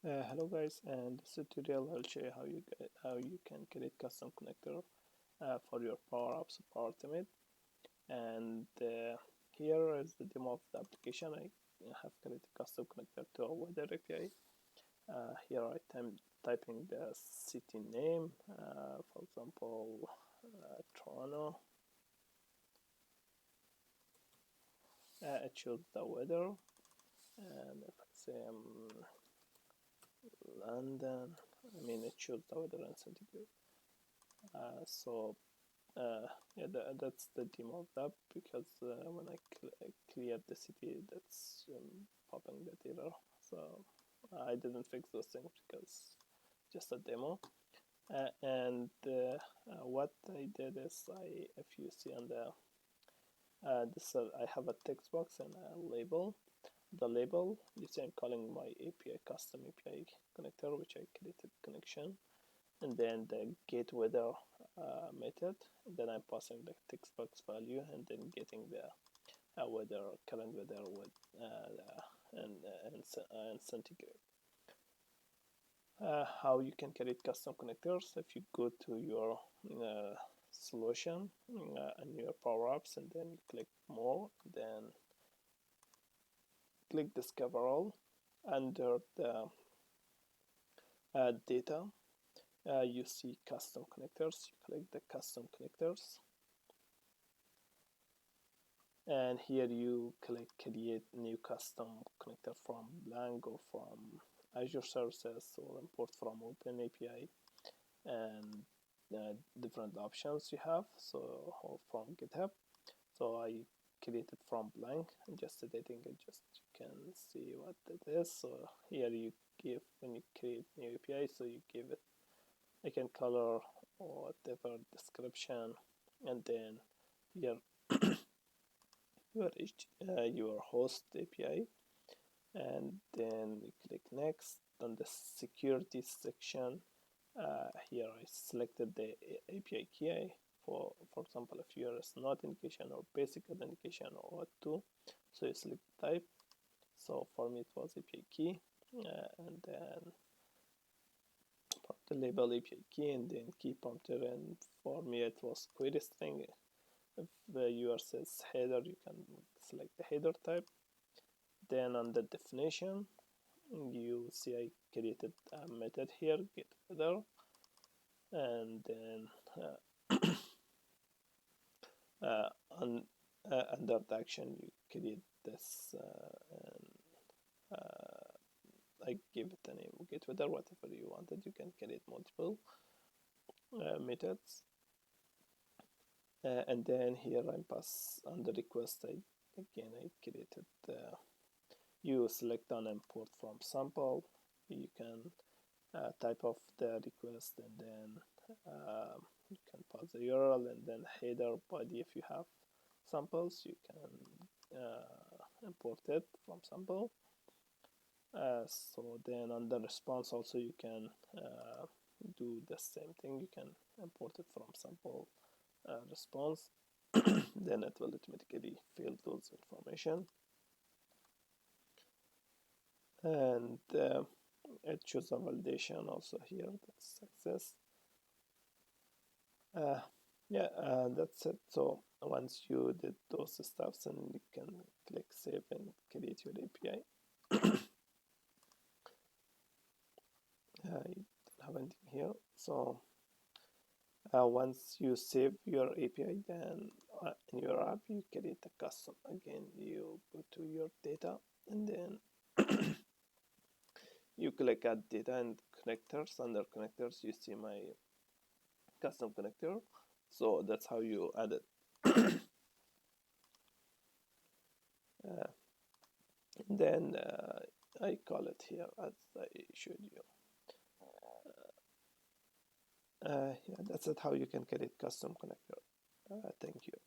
Hello guys, and this tutorial I'll show you how you can create custom connector for your PowerApps Power Automate. And here is the demo of the application. I have created a custom connector to a weather API. Here I'm typing the city name, for example, Toronto. I choose the weather, and if I say London, I choose the weather in centigrade. Yeah, that's the demo of that because when I clear the city, that's popping that error. So I didn't fix those things because just a demo. What I did is if you see on the I have a text box and a label. The label, you see I'm calling my API custom API connector, which I created connection, and then the get weather method. Then I'm passing the text box value and then getting the weather, current weather with and centigrade. How you can create custom connectors? If you go to your solution and your PowerApps, and then you click more, then click discover all. Under the data, you see custom connectors. You click the custom connectors, and here you click create new custom connector from blank or from Azure services or import from open API, and different options you have, so or from GitHub. So I created from blank. I'm just editing it, just you can see what it is. So here you give, when you create new API, so you give it like a color or whatever description, and then here your host API, and then you click next. On the security section, here I selected the API key for example, if you are not authentication or basic authentication or auth2, so you select type. So for me it was API key, and then the label API key, and then key pointer, and for me it was query string. If yours says header, you can select the header type. Then on the definition, you see I created a method here, get weather, and then uh, on, under the action you create this and I give it a name, get weather, whatever you wanted. You can create multiple methods, and then here I pass on the request. I created you select an import from sample. You can type of the request, and then you can pass the URL, and then header body. If you have samples, you can import it from sample. So then on the response also you can do the same thing. You can import it from sample response. Then it will automatically fill those information, and it shows a validation also here, that's success. Yeah, that's it. So once you did those stuffs, and you can click save and create your API. You don't have anything here. So once you save your API, then in your app you create a custom. Again, you go to your data, and then you click add data and connectors. Under connectors you see my custom connector. So that's how you add it. Then I call it here as I showed you. Yeah, that's it, how you can create custom connector. Thank you.